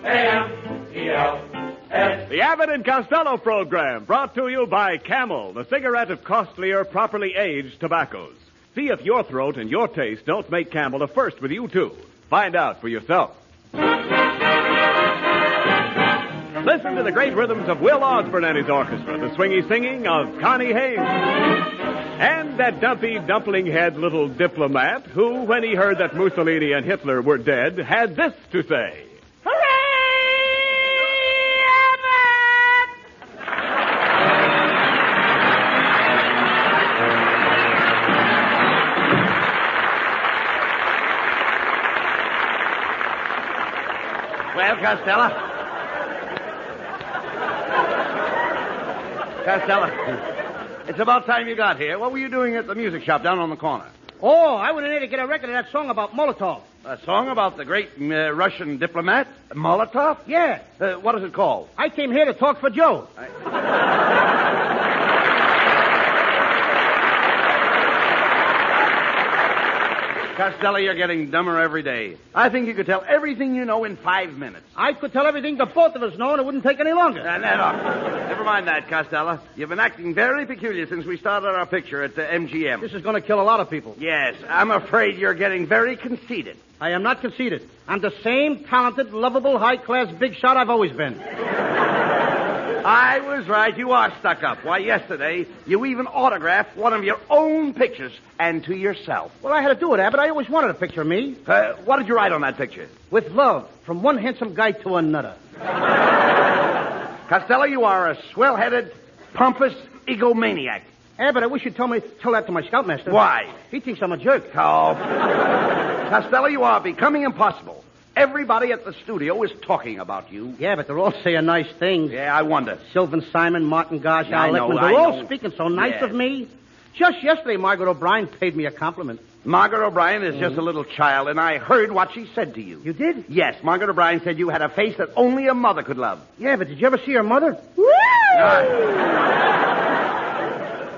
A-M-E-L-S. The Abbott and Costello program, brought to you by Camel, the cigarette of costlier, properly aged tobaccos. See if your throat and your taste don't make Camel a first with you, too. Find out for yourself. Listen to the great rhythms of Will Osborne and his orchestra, the swingy singing of Connie Haynes. And that dumpy, dumpling-head little diplomat who, when he heard that Mussolini and Hitler were dead, had this to say. Well, Costello, it's about time you got here. What were you doing at the music shop down on the corner? Oh, I went in there to get a record of that song about Molotov. A song about the great Russian diplomat, Molotov? Yeah. What is it called? I came here to talk for Joe. Costello, you're getting dumber every day. I think you could tell everything you know in 5 minutes. I could tell everything the both of us know, and it wouldn't take any longer. Never mind that, Costello. You've been acting very peculiar since we started our picture at the MGM. This is going to kill a lot of people. Yes, I'm afraid you're getting very conceited. I am not conceited. I'm the same talented, lovable, high-class big shot I've always been. I was right. You are stuck up. Why, yesterday, you even autographed one of your own pictures, and to yourself. Well, I had to do it, Abbott. I always wanted a picture of me. What did you write on that picture? With love, from one handsome guy to another. Costello, you are a swell-headed, pompous egomaniac. Abbott, I wish you'd tell that to my scoutmaster. Why? He thinks I'm a jerk. Oh. Costello, you are becoming impossible. Everybody at the studio is talking about you. Yeah, but they're all saying nice things. Yeah, I wonder. Sylvan Simon, Martin Gosh, Al Lickman. They're all speaking so nice of me. Just yesterday, Margaret O'Brien paid me a compliment. Margaret O'Brien is just a little child, and I heard what she said to you. You did? Yes, Margaret O'Brien said you had a face that only a mother could love. Yeah, but did you ever see her mother?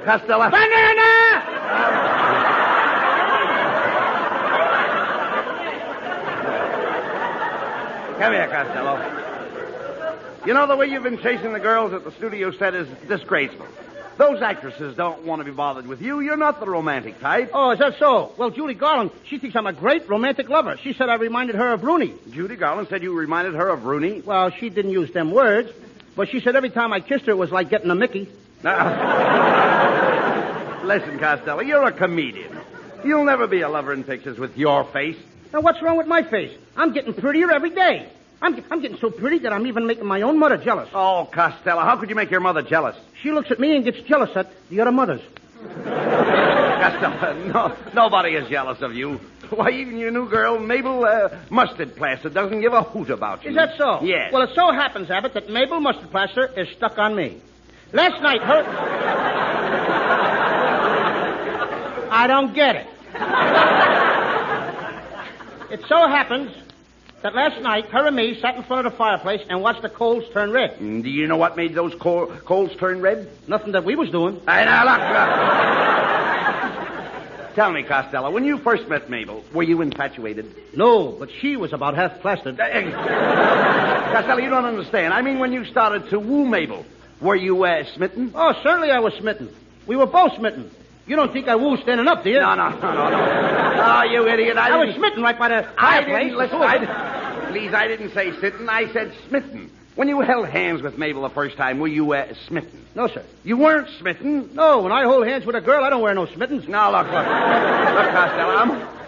Costello. Banana! Come here, Costello. You know, the way you've been chasing the girls at the studio set is disgraceful. Those actresses don't want to be bothered with you. You're not the romantic type. Oh, is that so? Well, Judy Garland, she thinks I'm a great romantic lover. She said I reminded her of Rooney. Judy Garland said you reminded her of Rooney? Well, she didn't use them words, but she said every time I kissed her, it was like getting a Mickey. Listen, Costello, you're a comedian. You'll never be a lover in pictures with your face. Now, what's wrong with my face? I'm getting prettier every day. I'm getting so pretty that I'm even making my own mother jealous. Oh, Costello, how could you make your mother jealous? She looks at me and gets jealous at the other mothers. Costello, nobody is jealous of you. Why, even your new girl, Mabel Mustard Plaster, doesn't give a hoot about you. Is that so? Yes. Well, it so happens, Abbott, that Mabel Mustard Plaster is stuck on me. Last night, her... I don't get it. It so happens that last night, her and me sat in front of the fireplace and watched the coals turn red. Do you know what made those coals turn red? Nothing that we was doing. Now, look. Tell me, Costello, when you first met Mabel, were you infatuated? No, but she was about half plastered. Costello, you don't understand. I mean, when you started to woo Mabel, were you smitten? Oh, certainly I was smitten. We were both smitten. You don't think I woo standing up, do you? No. Oh, you idiot. I was smitten right by the fireplace. Please, I didn't say sitten. I said smitten. When you held hands with Mabel the first time, were you smitten? No, sir. You weren't smitten? No, when I hold hands with a girl, I don't wear no smittens. Now, look. Look, Costello,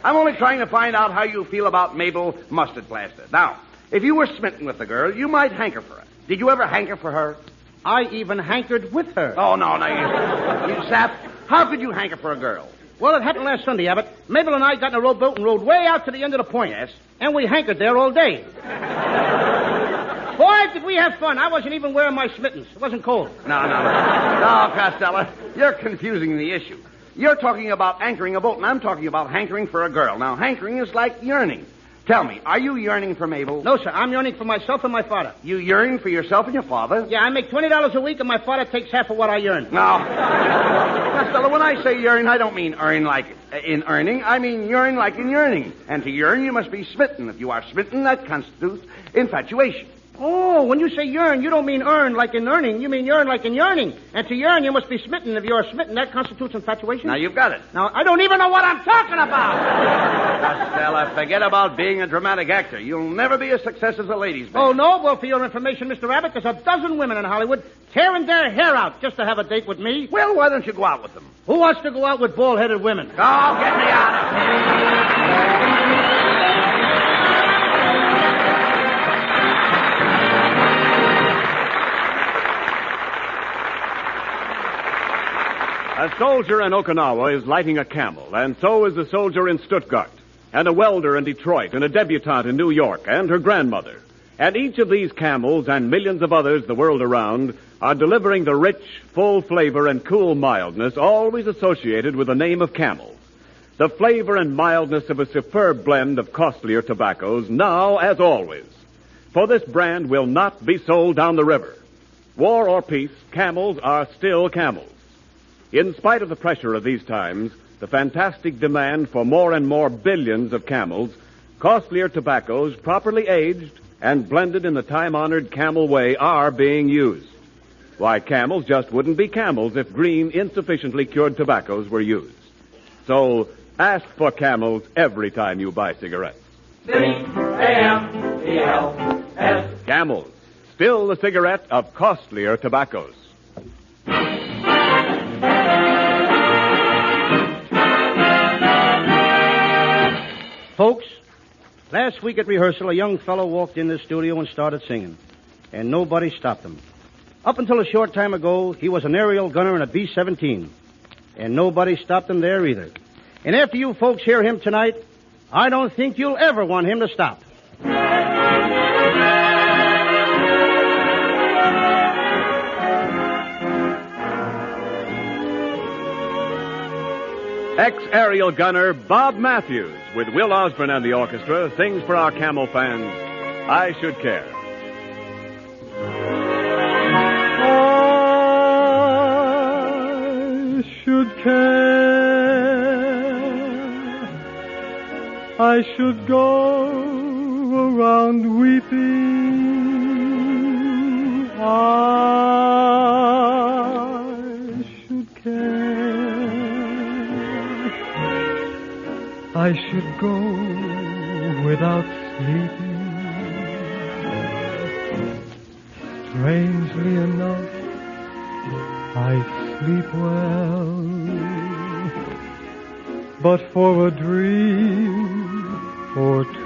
I'm only trying to find out how you feel about Mabel Mustard Plaster. Now, if you were smitten with the girl, you might hanker for her. Did you ever hanker for her? I even hankered with her. Oh, no, you sap. How could you hanker for a girl? Well, it happened last Sunday, Abbott. Mabel and I got in a rowboat and rowed way out to the end of the point. Yes. And we hankered there all day. Boy, did we have fun. I wasn't even wearing my smittens. It wasn't cold. No, Costello. You're confusing the issue. You're talking about anchoring a boat, and I'm talking about hankering for a girl. Now, hankering is like yearning. Tell me, are you yearning for Mabel? No, sir. I'm yearning for myself and my father. You yearn for yourself and your father? Yeah, I make $20 a week, and my father takes half of what I earn. No. Costello, when I say yearn, I don't mean earn like in earning. I mean yearn like in yearning. And to yearn, you must be smitten. If you are smitten, that constitutes infatuation. Oh, when you say yearn, you don't mean earn like in earning. You mean yearn like in yearning. And to yearn, you must be smitten. If you are smitten, that constitutes infatuation. Now, you've got it. Now, I don't even know what I'm talking about. Costello, forget about being a dramatic actor. You'll never be a success as a ladies' man. Oh, no? Well, for your information, Mr. Abbott, there's a dozen women in Hollywood tearing their hair out just to have a date with me. Well, why don't you go out with them? Who wants to go out with bald-headed women? Oh, get me out of here. A soldier in Okinawa is lighting a camel, and so is a soldier in Stuttgart, and a welder in Detroit, and a debutante in New York, and her grandmother. And each of these camels and millions of others the world around are delivering the rich, full flavor and cool mildness always associated with the name of Camel. The flavor and mildness of a superb blend of costlier tobaccos, now as always. For this brand will not be sold down the river. War or peace, Camels are still Camels. In spite of the pressure of these times, the fantastic demand for more and more billions of Camels, costlier tobaccos, properly aged and blended in the time-honored Camel way, are being used. Why, Camels just wouldn't be Camels if green, insufficiently cured tobaccos were used. So, ask for Camels every time you buy cigarettes. C-A-M-E-L-S. Camels, still the cigarette of costlier tobaccos. Folks, last week at rehearsal, a young fellow walked in the studio and started singing, and nobody stopped him. Up until a short time ago, he was an aerial gunner in a B-17, and nobody stopped him there either. And after you folks hear him tonight, I don't think you'll ever want him to stop. Ex-aerial gunner Bob Matthews, with Will Osborne and the orchestra, sings for our Camel fans, I Should Care. I should care. I should go around weeping. I should care. I should go without sleeping. Strangely enough, I sleep well, but for a dream or two,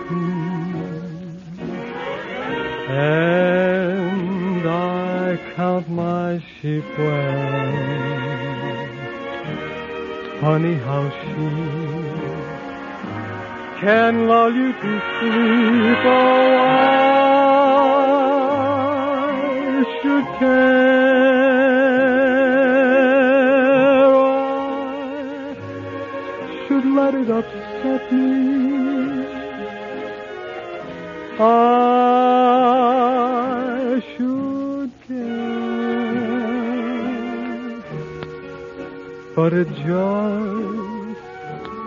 and I count my sheep well. Funny how she can lull you to sleep. Oh, I should care. I should let it upset me. I should care. But it just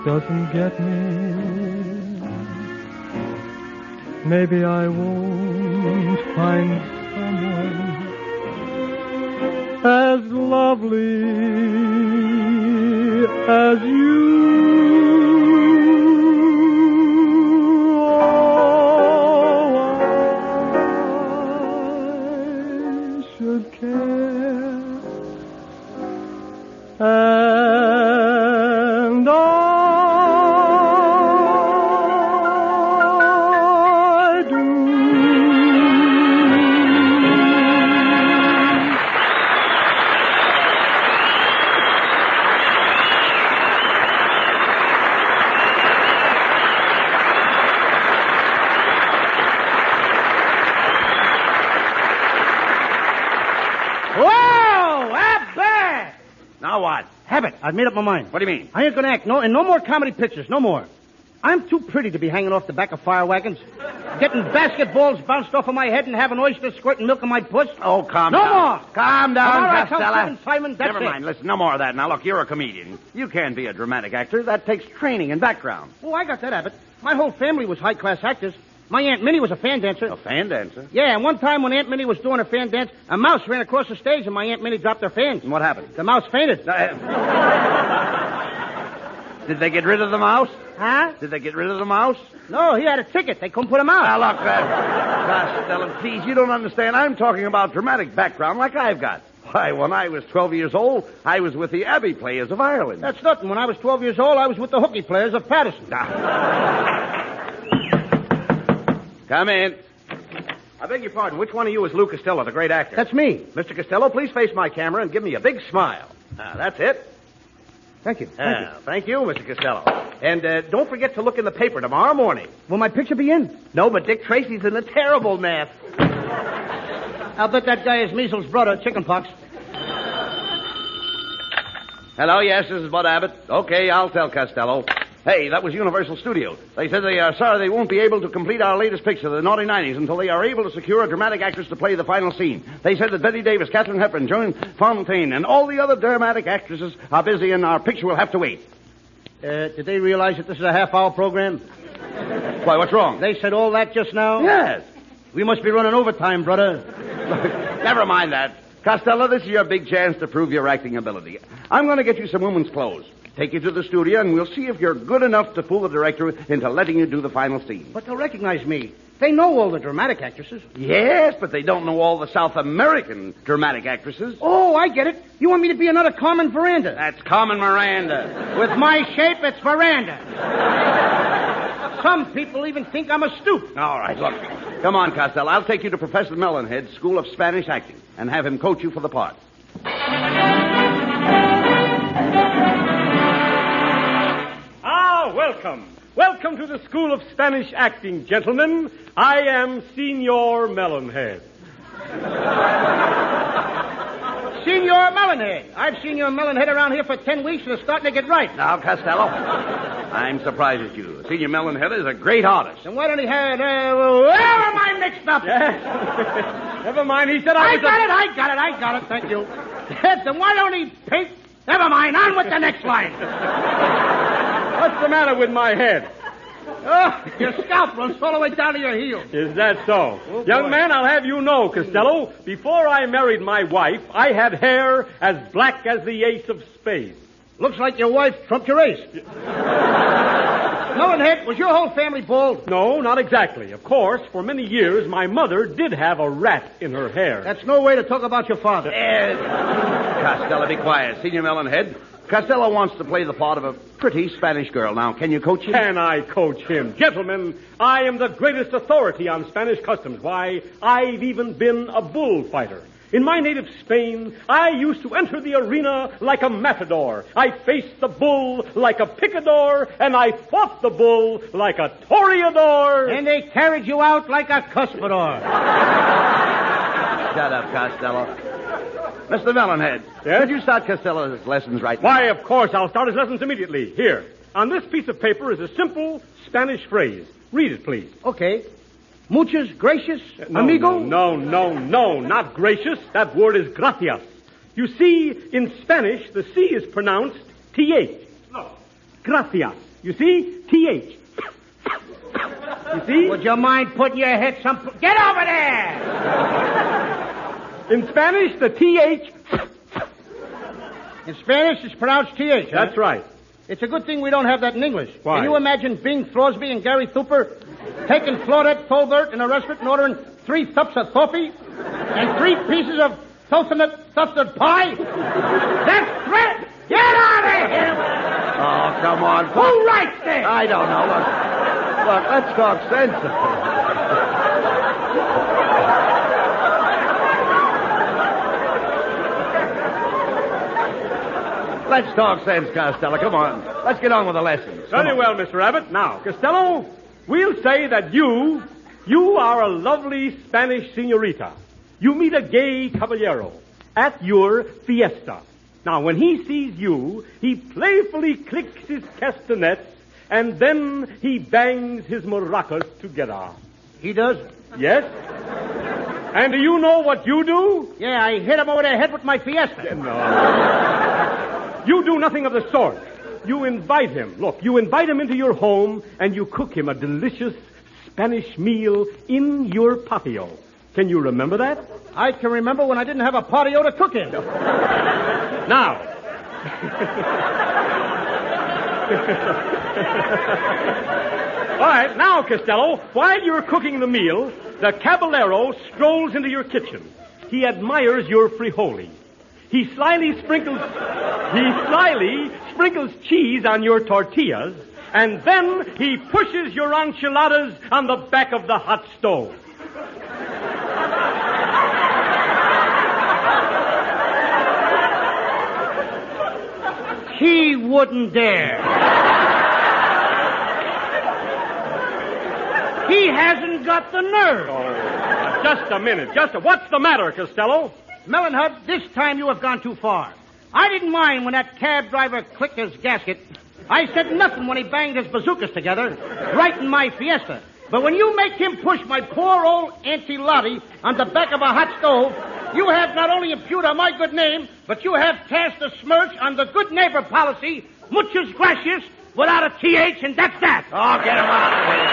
doesn't get me. Maybe I won't find someone as lovely as you. Oh, I should care. And I do. Whoa! Abbott! Now what? Abbott, I've made up my mind. What do you mean? I ain't gonna act. No more comedy pictures. No more. I'm too pretty to be hanging off the back of fire wagons, getting basketballs bounced off of my head and having oysters squirting milk in my puss. Oh, calm No down. more. Calm down, All right, Costello. tell Kevin Simon, that's Never it. mind. Listen, no more of that. Now, look, you're a comedian. You can't be a dramatic actor. That takes training and background. Oh, I got that, Abbott. My whole family was high-class actors. My Aunt Minnie was a fan dancer. A fan dancer? Yeah, and one time when Aunt Minnie was doing her fan dance, a mouse ran across the stage and my Aunt Minnie dropped her fans. And what happened? The mouse fainted. Did they get rid of the mouse? Huh? Did they get rid of the mouse? No, he had a ticket. They couldn't put him out. Now, look, Costello, please, you don't understand. I'm talking about dramatic background like I've got. Why, when I was 12 years old, I was with the Abbey Players of Ireland. That's nothing. When I was 12 years old, I was with the hooky players of Patterson. Come in. I beg your pardon. Which one of you is Lou Costello, the great actor? That's me. Mr. Costello, please face my camera and give me a big smile. That's it. Thank you. Thank you, Mr. Costello. And don't forget to look in the paper tomorrow morning. Will my picture be in? No, but Dick Tracy's in a terrible mess. I'll bet that guy is measles' brother, chickenpox. Hello, yes, this is Bud Abbott. Okay, I'll tell Costello. Hey, that was Universal Studios. They said they are sorry they won't be able to complete our latest picture, The Naughty Nineties, until they are able to secure a dramatic actress to play the final scene. They said that Betty Davis, Katharine Hepburn, Joan Fontaine, and all the other dramatic actresses are busy and our picture will have to wait. Did they realize that this is a half-hour program? Why, what's wrong? They said all that just now? Yes. We must be running overtime, brother. Never mind that. Costello, this is your big chance to prove your acting ability. I'm going to get you some women's clothes. Take you to the studio, and we'll see if you're good enough to fool the director into letting you do the final scene. But they'll recognize me. They know all the dramatic actresses. Yes, but they don't know all the South American dramatic actresses. Oh, I get it. You want me to be another Carmen Miranda. That's Carmen Miranda. With my shape, it's Miranda. Some people even think I'm a stoop. All right, look. Come on, Costello. I'll take you to Professor Melonhead's School of Spanish Acting and have him coach you for the part. Welcome. Welcome to the School of Spanish Acting, gentlemen. I am Senor Melonhead. Senor Melonhead. I've seen your Melonhead around here for 10 weeks and it's starting to get right. Now, Costello, I'm surprised at you. Senior Melonhead is a great artist. And why don't he have... never mind mixed up. Yes. Never mind, he said I got it. Thank you. Yes, and why don't he paint... Never mind, on with the next line. What's the matter with my head? Oh, your scalp runs all the way down to your heel. Is that so? Oh, young boy. man, I'll have you know, Costello, before I married my wife, I had hair as black as the ace of spades. Looks like your wife trumped your ace. Melonhead, was your whole family bald? No, not exactly. Of course, for many years, my mother did have a rat in her hair. That's no way to talk about your father. Costello, be quiet. Senior Melonhead, Costello wants to play the part of a pretty Spanish girl. Now, can you coach him? Can I coach him? Gentlemen, I am the greatest authority on Spanish customs. Why, I've even been a bullfighter. In my native Spain, I used to enter the arena like a matador. I faced the bull like a picador, and I fought the bull like a toreador. And they carried you out like a cuspidor. Shut up, Costello. Mr. Melonhead, Yes? could you start Costello's lessons right now? Why, of course, I'll start his lessons immediately. Here, on this piece of paper is a simple Spanish phrase. Read it, please. Okay. Muchas gracias, No, amigo. No, not gracious. That word is gracias. You see, in Spanish, the C is pronounced T-H. No. Gracias. You see? T-H. You see? Would you mind putting your head some... Get over there! In Spanish, the T-H... In Spanish, it's pronounced T-H. huh? That's right. It's a good thing we don't have that in English. Why? Can you imagine Bing Crosby and Gary Thooper taking Claudette Colbert in a restaurant and ordering 3 cups of coffee and 3 pieces of toasted pie? That's great! Get out of here! Oh, come on. Who writes this? I don't know. Look, let's talk sense. Let's talk sense, Costello. Come on. Let's get on with the lessons. Come Very on. well, Mr. Abbott. Now, Costello, we'll say that you are a lovely Spanish senorita. You meet a gay caballero at your fiesta. Now, when he sees you, he playfully clicks his castanets and then he bangs his maracas together. He does? Yes? And do you know what you do? Yeah, I hit him over the head with my Fiesta. No. You do nothing of the sort. You invite him. Look, you invite him into your home, and you cook him a delicious Spanish meal in your patio. Can you remember that? I can remember when I didn't have a patio to cook in. Now. All right, now, Costello, while you're cooking the meal, the caballero strolls into your kitchen. He admires your frijoli. He slyly sprinkles cheese on your tortillas, and then he pushes your enchiladas on the back of the hot stove. He wouldn't dare. He hasn't got the nerve. Oh, just a minute. What's the matter, Costello? Melonhub, this time you have gone too far. I didn't mind when that cab driver clicked his gasket. I said nothing when he banged his bazookas together, right in my Fiesta. But when you make him push my poor old Auntie Lottie on the back of a hot stove, you have not only impugned on my good name, but you have cast a smirch on the good neighbor policy, muchas gracias, without a TH, and that's that. Oh, get him out of here.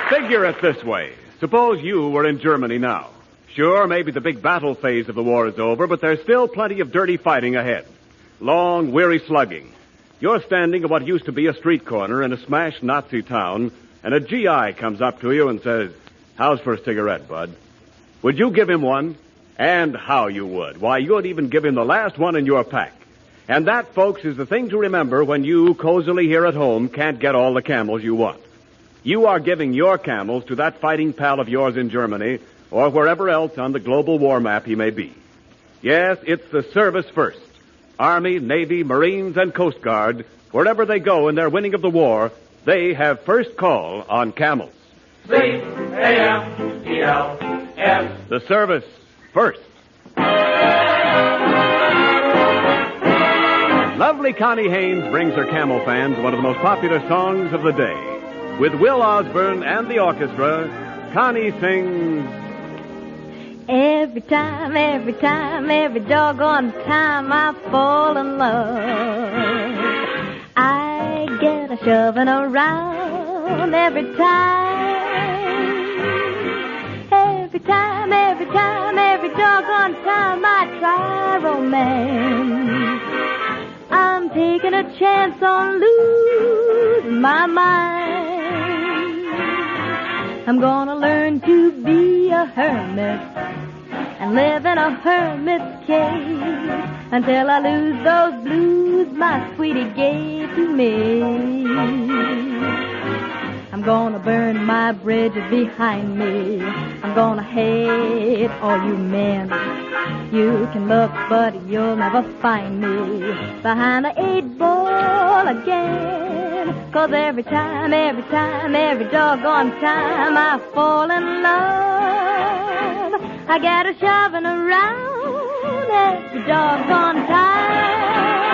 Figure it this way. Suppose you were in Germany now. Sure, maybe the big battle phase of the war is over, but there's still plenty of dirty fighting ahead. Long, weary slugging. You're standing at what used to be a street corner in a smashed Nazi town, and a GI comes up to you and says, "How's for a cigarette, bud?" Would you give him one? And how you would. Why, you'd even give him the last one in your pack. And that, folks, is the thing to remember when you, cozily here at home, can't get all the camels you want. You are giving your camels to that fighting pal of yours in Germany, or wherever else on the global war map he may be. Yes, it's the service first. Army, Navy, Marines, and Coast Guard, wherever they go in their winning of the war, they have first call on camels. C-A-M-E-L-S. The service first. Lovely Connie Haynes brings her camel fans one of the most popular songs of the day. With Will Osborne and the orchestra, Connie sings... Every time, every doggone time I fall in love, I get a shoving around every time. Every time, every doggone time I try romance, I'm taking a chance on losing my mind. I'm gonna learn to be a hermit and live in a hermit's cave until I lose those blues my sweetie gave to me. I'm gonna burn my bridges behind me. I'm gonna hate all you men. You can look, but you'll never find me behind the 8-ball again. 'Cause every time, every doggone time I fall in love, I get a shoving around every doggone time.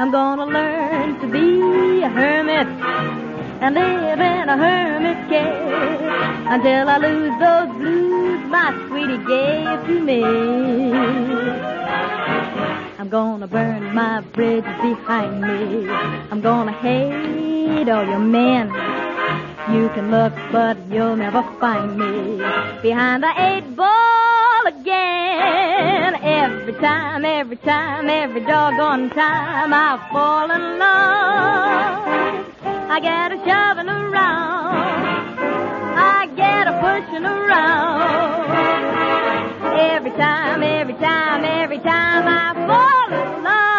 I'm gonna learn to be a hermit and live in a hermit's cave until I lose those blues my sweetie gave to me. I'm gonna burn my bridges behind me. I'm gonna hate all your men. You can look, but you'll never find me behind the 8-ball again. Every time, every doggone time I fall in love, I get a shoving around, I get a pushing around. Every time I fall in love.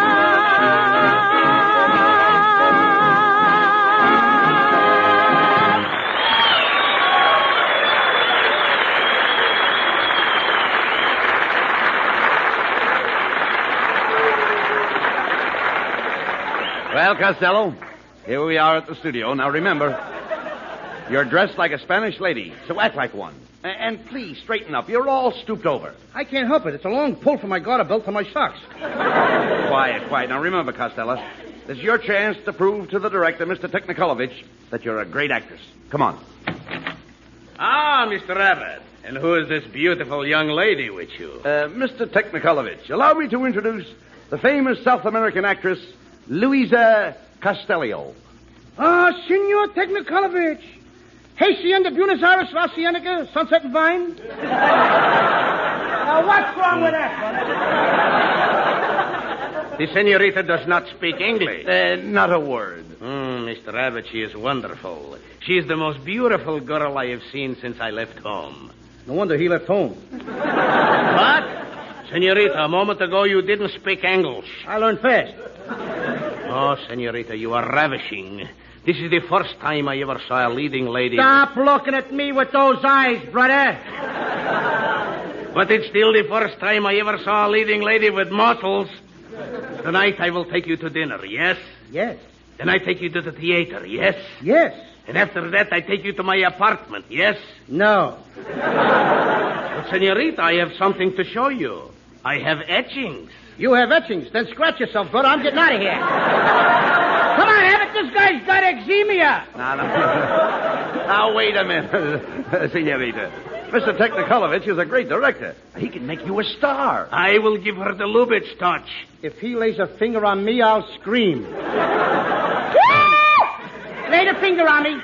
Well, Costello, here we are at the studio. Now, remember, you're dressed like a Spanish lady, so act like one. And please, straighten up. You're all stooped over. I can't help it. It's a long pull from my garter belt to my socks. Quiet. Now, remember, Costello, this is your chance to prove to the director, Mr. Technikolovich, that you're a great actress. Come on. Ah, Mr. Abbott. And who is this beautiful young lady with you? Mr. Technikolovich, allow me to introduce the famous South American actress, Louisa Costello. Ah, Senor Technikolovich. Hacienda Buenos Aires, La Cienega, Sunset and Vine. Now, what's wrong with that, brother? The senorita does not speak English. Not a word. Mr. Abbott, she is wonderful. She is the most beautiful girl I have seen since I left home. No wonder he left home. What? Senorita, a moment ago you didn't speak English. I learned fast. Oh, senorita, you are ravishing. This is the first time I ever saw a leading lady... Stop looking at me with those eyes, brother. But it's still the first time I ever saw a leading lady with muscles. Tonight I will take you to dinner, yes? Yes. Then I take you to the theater, yes? Yes. And after that I take you to my apartment, yes? No. But, senorita, I have something to show you. I have etchings. You have etchings. Then scratch yourself, brother. I'm getting out of here. Come on, Abbott. This guy's got eczema. Now, wait a minute, senorita. Mr. Technikolovich is a great director. He can make you a star. I will give her the Lubitsch touch. If he lays a finger on me, I'll scream. Lay the finger on me.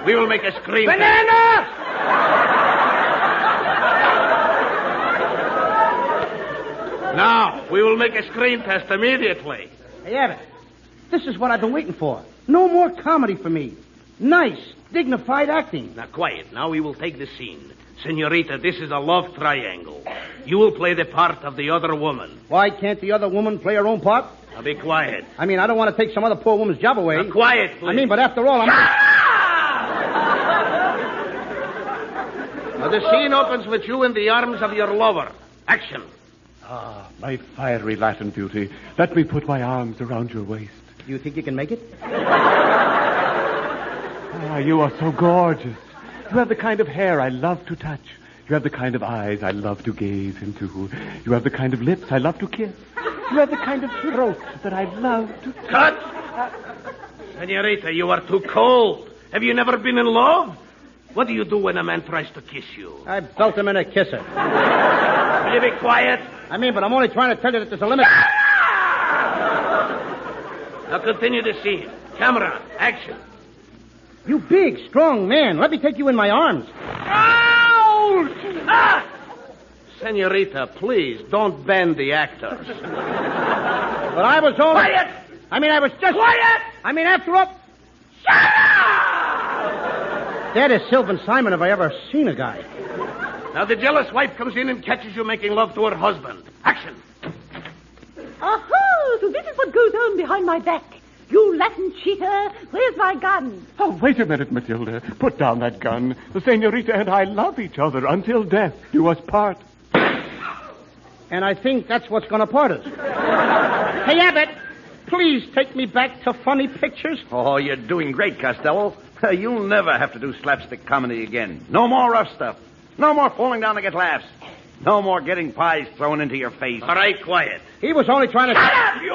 We will make a scream. Banana! Now, we will make a screen test immediately. Hey, Abbott, this is what I've been waiting for. No more comedy for me. Nice, dignified acting. Now, quiet. Now we will take the scene. Senorita, this is a love triangle. You will play the part of the other woman. Why can't the other woman play her own part? Now, be quiet. I mean, I don't want to take some other poor woman's job away. Now, quiet, please. I mean, but after all, I'm... Now, the scene opens with you in the arms of your lover. Action. Ah, my fiery Latin beauty. Let me put my arms around your waist. Do you think you can make it? Ah, you are so gorgeous. You have the kind of hair I love to touch. You have the kind of eyes I love to gaze into. You have the kind of lips I love to kiss. You have the kind of throat that I love to... Cut! Senorita, you are too cold. Have you never been in love? What do you do when a man tries to kiss you? I belt him in a kisser. Will you be quiet? I mean, but I'm only trying to tell you that there's a limit. Now continue the scene. Camera, action. You big, strong man. Let me take you in my arms. Ouch! Ah! Senorita, please, don't bend the actors. But I was only... Quiet! I mean, I was just... Quiet! I mean, after all... Shut up! That is Sylvan Simon if I ever seen a guy. Now the jealous wife comes in and catches you making love to her husband. Action! Aha! So this is what goes on behind my back. You Latin cheater, where's my gun? Oh, wait a minute, Matilda. Put down that gun. The senorita and I love each other until death do us part. And I think that's what's going to part us. Hey, Abbott, please take me back to funny pictures. Oh, you're doing great, Costello. You'll never have to do slapstick comedy again. No more rough stuff. No more falling down to get laughs. No more getting pies thrown into your face. All right, quiet. He was only trying to... Shut up, you!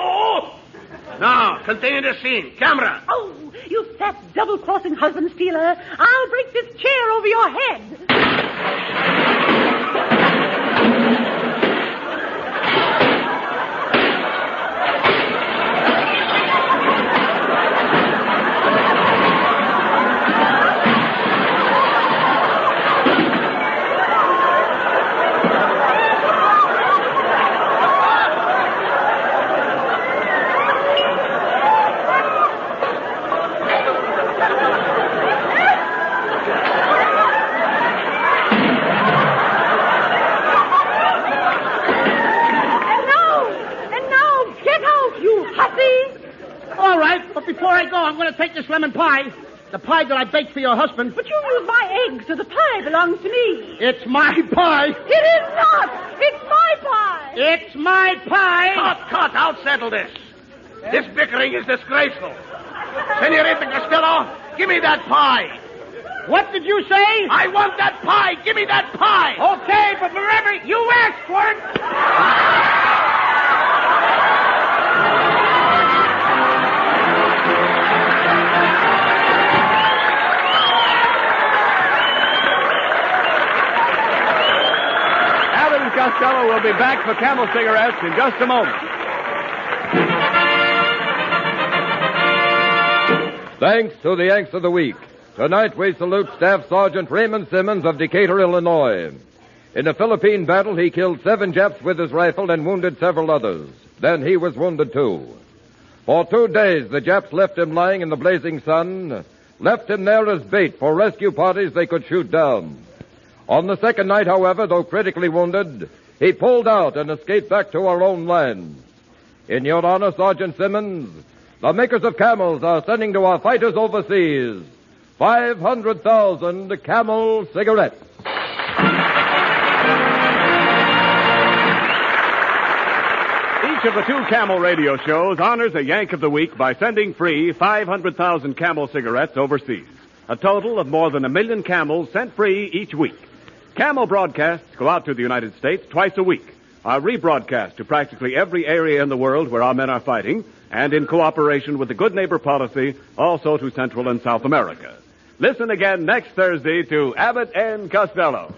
Now, continue the scene. Camera. Oh, you fat double-crossing husband stealer. I'll break this chair over your head. Take this lemon pie, the pie that I baked for your husband. But you use my eggs, so the pie belongs to me. It's my pie. It is not. It's my pie. It's my pie. Cut. I'll settle this. This bickering is disgraceful. Senorita Costello, give me that pie. What did you say? I want that pie. Give me that pie. Okay, but remember, you asked for it. Abbott and Costello will be back for Camel cigarettes in just a moment. Thanks to the Yanks of the Week. Tonight we salute Staff Sergeant Raymond Simmons of Decatur, Illinois. In a Philippine battle, he killed 7 Japs with his rifle and wounded several others. Then he was wounded too. For 2 days, the Japs left him lying in the blazing sun, left him there as bait for rescue parties they could shoot down. On the second night, however, though critically wounded, he pulled out and escaped back to our own land. In your honor, Sergeant Simmons, the makers of Camels are sending to our fighters overseas 500,000 Camel cigarettes. Each of the 2 Camel radio shows honors a Yank of the Week by sending free 500,000 Camel cigarettes overseas. A total of more than 1 million Camels sent free each week. Camel broadcasts go out to the United States twice a week, are rebroadcast to practically every area in the world where our men are fighting, and in cooperation with the Good Neighbor policy, also to Central and South America. Listen again next Thursday to Abbott and Costello.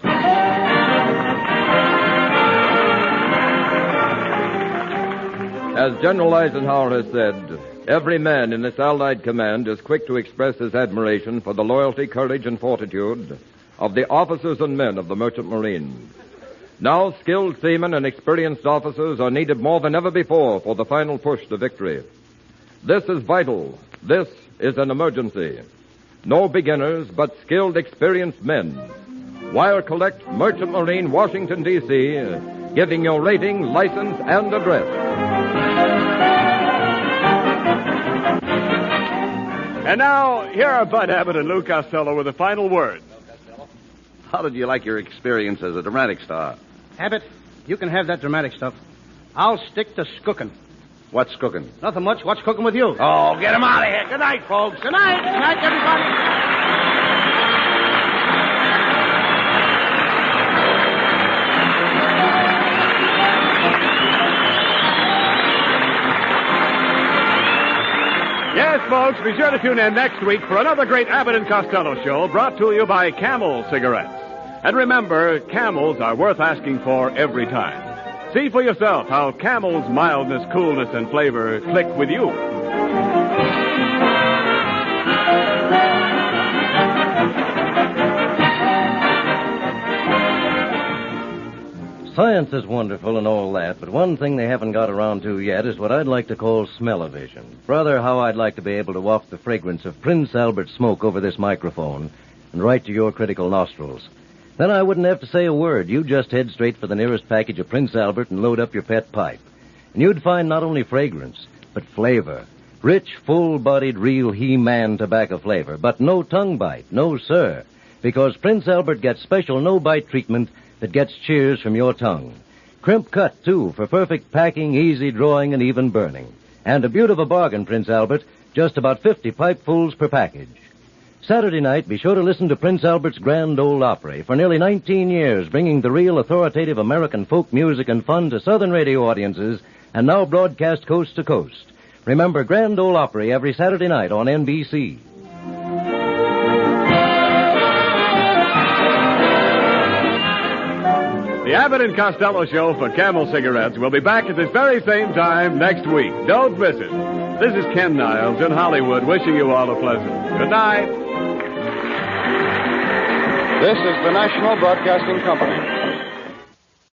As General Eisenhower has said, every man in this Allied command is quick to express his admiration for the loyalty, courage, and fortitude of the officers and men of the Merchant Marine. Now, skilled seamen and experienced officers are needed more than ever before for the final push to victory. This is vital. This is an emergency. No beginners, but skilled, experienced men. Wire collect, Merchant Marine, Washington, D.C., giving your rating, license, and address. And now, here are Bud Abbott and Lou Costello with the final word. How did you like your experience as a dramatic star? Abbott, you can have that dramatic stuff. I'll stick to skooking. What's cooking? Nothing much. What's cooking with you? Oh, get him out of here. Good night, folks. Good night. Good night, everybody. Yes, folks, be sure to tune in next week for another great Abbott and Costello show brought to you by Camel cigarettes. And remember, Camels are worth asking for every time. See for yourself how Camel's mildness, coolness, and flavor click with you. Science is wonderful and all that, but one thing they haven't got around to yet is what I'd like to call smell-o-vision. Brother, how I'd like to be able to waft the fragrance of Prince Albert smoke over this microphone and right to your critical nostrils. Then I wouldn't have to say a word. You'd just head straight for the nearest package of Prince Albert and load up your pet pipe. And you'd find not only fragrance, but flavor. Rich, full-bodied, real He-Man tobacco flavor. But no tongue bite. No, sir. Because Prince Albert gets special no-bite treatment that gets cheers from your tongue. Crimp cut, too, for perfect packing, easy drawing, and even burning. And a beaut of a bargain, Prince Albert. Just about 50 pipefuls per package. Saturday night, be sure to listen to Prince Albert's Grand Ole Opry. For nearly 19 years, bringing the real authoritative American folk music and fun to Southern radio audiences, and now broadcast coast to coast. Remember Grand Ole Opry every Saturday night on NBC. The Abbott and Costello Show for Camel cigarettes will be back at this very same time next week. Don't miss it. This is Ken Niles in Hollywood wishing you all a pleasant good night. This is the National Broadcasting Company.